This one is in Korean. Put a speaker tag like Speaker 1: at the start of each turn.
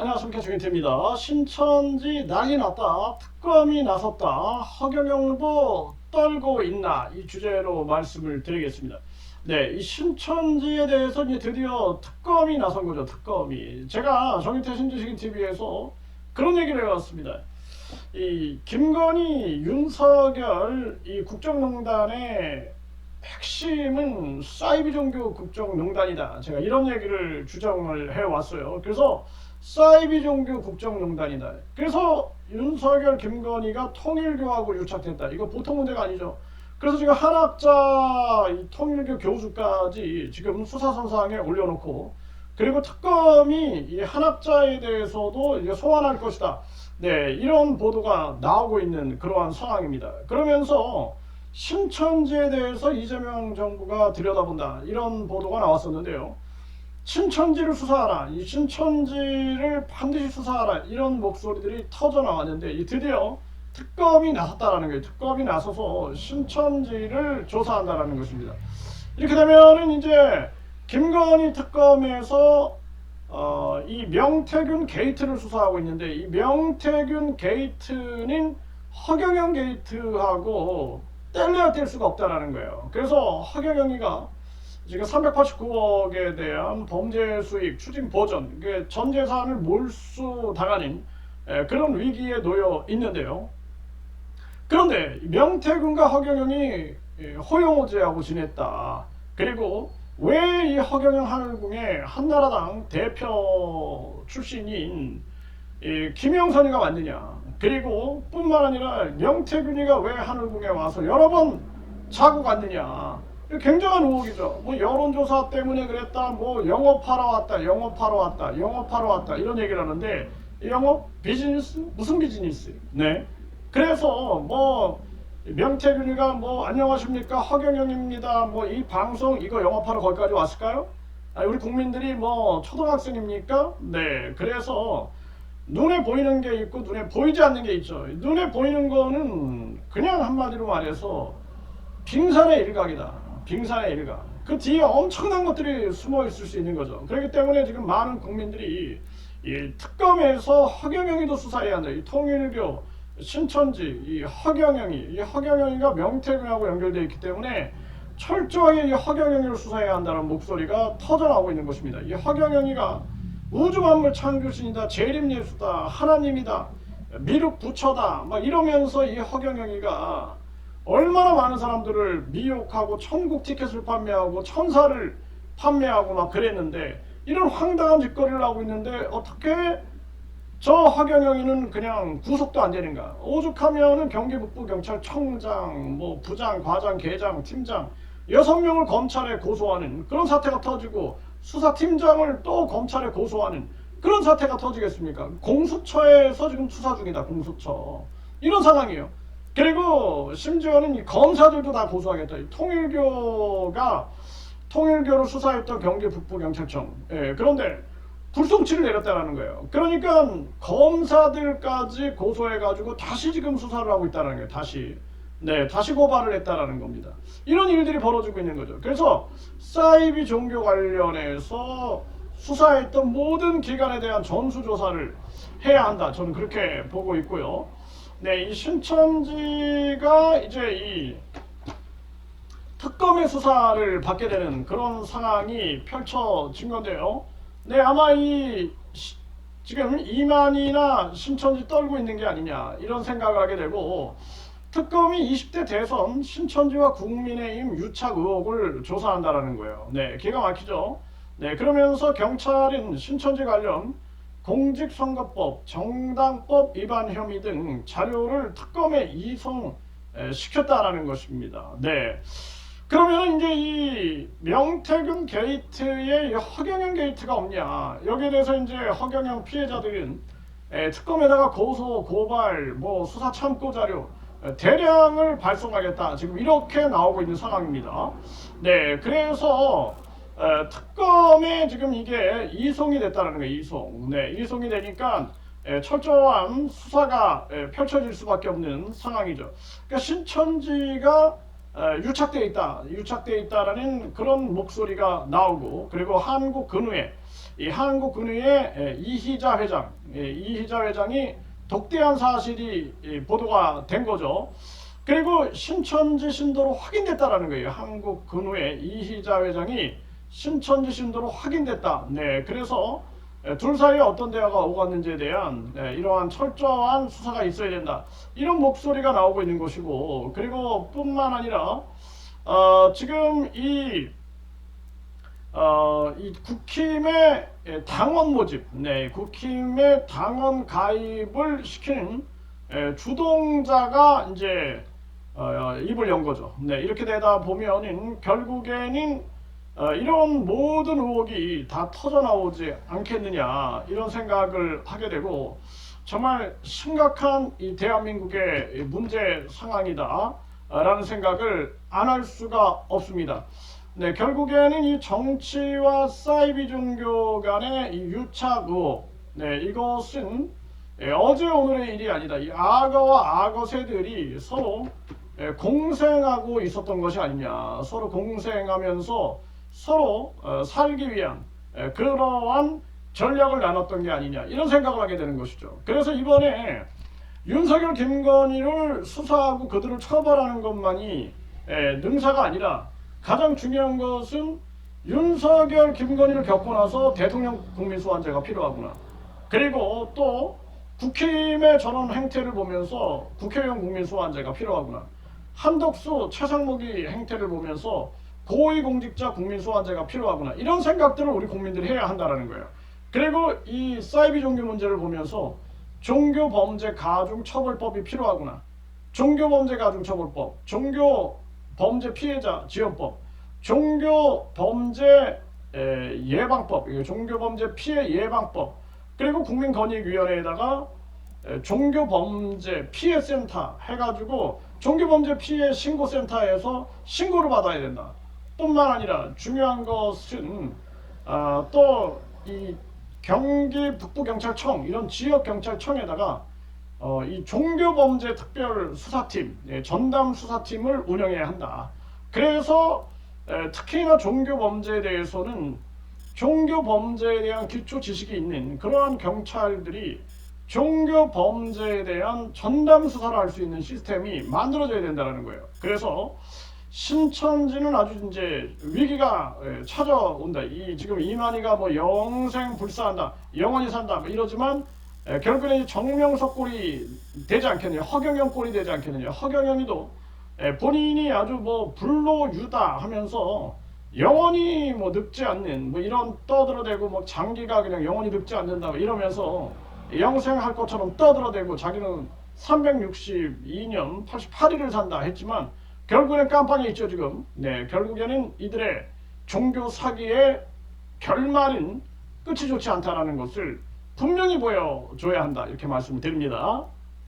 Speaker 1: 안녕하십니까, 주인태입니다. 신천지 난리 났다, 특검이 나섰다, 허경영 후보 떨고 있나, 이 주제로 말씀을 드리겠습니다. 네, 이 신천지에 대해서 이제 드디어 특검이 나선 거죠. 특검이. 제가 정인태 신지식인 TV에서 그런 얘기를 해왔습니다. 이 김건희, 윤석열 이 국정농단의 핵심은 사이비 종교 국정농단이다. 제가 이런 얘기를 주장을 해왔어요. 그래서 사이비 종교 국정농단이다. 그래서 윤석열, 김건희가 통일교하고 유착됐다. 이거 보통 문제가 아니죠. 그래서 지금 한학자 통일교 교주까지 지금 수사선상에 올려놓고, 그리고 특검이 이 한학자에 대해서도 이제 소환할 것이다. 네, 이런 보도가 나오고 있는 그러한 상황입니다. 그러면서 신천지에 대해서 이재명 정부가 들여다본다, 이런 보도가 나왔었는데요. 신천지를 수사하라, 이 신천지를 반드시 수사하라, 이런 목소리들이 터져 나왔는데, 드디어 특검이 나섰다라는 거예요. 특검이 나서서 신천지를 조사한다라는 것입니다. 이렇게 되면은 이제 김건희 특검에서 이 명태균 게이트를 수사하고 있는데, 이 명태균 게이트는 허경영 게이트하고 뗄래야 뗄 수가 없다라는 거예요. 그래서 허경영이가 지금 389억에 대한 범죄 수익 추징 보전, 전 재산을 몰수당하는 그런 위기에 놓여 있는데요. 그런데 명태균과 허경영이 호용호제하고 지냈다. 그리고 왜 이 허경영 하늘궁의 한나라당 대표 출신인 김영선이가 왔느냐. 그리고 뿐만 아니라 명태균이가 왜 하늘궁에 와서 여러 번 자고 갔느냐. 굉장한 의혹이죠. 뭐 여론조사 때문에 그랬다, 뭐 영업하러 왔다, 영업하러 왔다, 영업하러 왔다, 이런 얘기를 하는데, 영업 비즈니스? 무슨 비즈니스? 네. 그래서 뭐 명태균이가 뭐 안녕하십니까, 허경영입니다, 뭐 이 방송 이거 영업하러 거기까지 왔을까요? 우리 국민들이 뭐 초등학생입니까? 네. 그래서 눈에 보이는 게 있고 눈에 보이지 않는 게 있죠. 눈에 보이는 거는 그냥 한마디로 말해서 빙산의 일각이다. 빙산의 일각. 그 뒤에 엄청난 것들이 숨어 있을 수 있는 거죠. 그렇기 때문에 지금 많은 국민들이 이 특검에서 허경영이도 수사해야 한다. 이 통일교, 신천지, 이 허경영이가 명태균하고 연결되어 있기 때문에 철저하게 이 허경영이를 수사해야 한다는 목소리가 터져나오고 있는 것입니다. 이 허경영이가 우주만물 창조신이다, 재림예수다, 하나님이다, 미륵 부처다, 막 이러면서 이 허경영이가 얼마나 많은 사람들을 미혹하고 천국 티켓을 판매하고 천사를 판매하고 막 그랬는데, 이런 황당한 짓거리를 하고 있는데 어떻게 저 허경영이는 그냥 구속도 안 되는가? 오죽하면은 경기북부경찰청장, 뭐 부장, 과장, 계장, 팀장 6명을 검찰에 고소하는 그런 사태가 터지고, 수사팀장을 또 검찰에 고소하는 그런 사태가 터지겠습니까? 공수처에서 지금 수사 중이다. 공수처. 이런 상황이에요. 그리고 심지어는 검사들도 다 고소하겠다. 통일교를 수사했던 경기북부경찰청. 그런데 불송치를 내렸다는 거예요. 그러니까 검사들까지 고소해가지고 다시 지금 수사를 하고 있다는 거예요. 다시 고발을 했다라는 겁니다. 이런 일들이 벌어지고 있는 거죠. 그래서 사이비 종교 관련해서 수사했던 모든 기관에 대한 전수조사를 해야 한다. 저는 그렇게 보고 있고요. 네, 이 신천지가 이제 이 특검의 수사를 받게 되는 그런 상황이 펼쳐진 건데요. 네, 아마 지금 이만희나 신천지 떨고 있는 게 아니냐, 이런 생각을 하게 되고, 특검이 20대 대선 신천지와 국민의힘 유착 의혹을 조사한다라는 거예요. 네, 기가 막히죠. 네, 그러면서 경찰은 신천지 관련 공직선거법, 정당법 위반 혐의 등 자료를 특검에 이송시켰다라는 것입니다. 네. 그러면 이제 이 명태균 게이트에 허경영 게이트가 없냐? 여기에 대해서 이제 허경영 피해자들은 특검에다가 고소, 고발, 뭐 수사 참고 자료 대량을 발송하겠다, 지금 이렇게 나오고 있는 상황입니다. 네, 그래서 특검에 지금 이게 이송이 됐다는 거예요. 이송이 되니까 철저한 수사가 펼쳐질 수밖에 없는 상황이죠. 그러니까 신천지가 유착되어 있다라는 그런 목소리가 나오고, 그리고 한국 근후에 이 한국근의회 이희자 회장, 이희자 회장이 독대한 사실이 보도가 된 거죠. 그리고 신천지 신도로 확인됐다라는 거예요. 한국근의회 이희자 회장이 신천지 신도로 확인됐다. 네, 그래서 둘 사이에 어떤 대화가 오갔는지에 대한 이러한 철저한 수사가 있어야 된다. 이런 목소리가 나오고 있는 것이고, 그리고 뿐만 아니라 지금 이 국힘의 당원 모집, 네, 국힘의 당원 가입을 시키는 주동자가 이제 입을 연 거죠. 네, 이렇게 되다 보면은 결국에는 이런 모든 의혹이 다 터져 나오지 않겠느냐 이런 생각을 하게 되고 정말 심각한 이 대한민국의 문제 상황이다 라는 생각을 안 할 수가 없습니다. 네, 결국에는 이 정치와 사이비 종교 간의 이 유착 의혹, 네, 이것은 어제 오늘의 일이 아니다. 이 악어와 악어새들이 서로 공생하고 있었던 것이 아니냐. 서로 공생하면서 서로 살기 위한 그러한 전략을 나눴던 게 아니냐. 이런 생각을 하게 되는 것이죠. 그래서 이번에 윤석열, 김건희를 수사하고 그들을 처벌하는 것만이 능사가 아니라 가장 중요한 것은 윤석열, 김건희를 겪고 나서 대통령 국민소환제가 필요하구나. 그리고 또 국힘의 저런 행태를 보면서 국회의원 국민소환제가 필요하구나. 한덕수, 최상목이 행태를 보면서 고위공직자 국민소환제가 필요하구나. 이런 생각들을 우리 국민들이 해야 한다는 거예요. 그리고 이 사이비 종교 문제를 보면서 종교범죄 가중처벌법이 필요하구나. 종교범죄 가중처벌법, 종교범죄 피해자 지원법, 종교범죄 예방법, 종교범죄 피해 예방법, 그리고 국민권익위원회에다가 종교범죄 피해센터 해가지고 종교범죄 피해 신고센터에서 신고를 받아야 된다. 뿐만 아니라 중요한 것은 또 이 경기 북부경찰청 이런 지역경찰청에다가 이 종교범죄 특별수사팀, 전담수사팀을 운영해야 한다. 그래서 특히나 종교범죄에 대해서는 종교범죄에 대한 기초 지식이 있는 그러한 경찰들이 종교범죄에 대한 전담수사를 할 수 있는 시스템이 만들어져야 된다는 거예요. 그래서 신천지는 아주 이제 위기가 찾아온다. 지금 이만희가 뭐 영생 불사한다, 영원히 산다 뭐 이러지만 결국에는 정명석 꼴이 되지 않겠느냐, 허경영 꼴이 되지 않겠느냐. 허경영이도 본인이 아주 뭐 불로유다 하면서 영원히 뭐 늙지 않는 뭐 이런 떠들어대고 뭐 장기가 그냥 영원히 늙지 않는다 뭐 이러면서 영생할 것처럼 떠들어대고 자기는 362년 88일을 산다 했지만 결국에는 깜빵에 있죠 지금. 네, 결국에는 이들의 종교 사기의 결말은 끝이 좋지 않다라는 것을 분명히 보여줘야 한다 이렇게 말씀을 드립니다.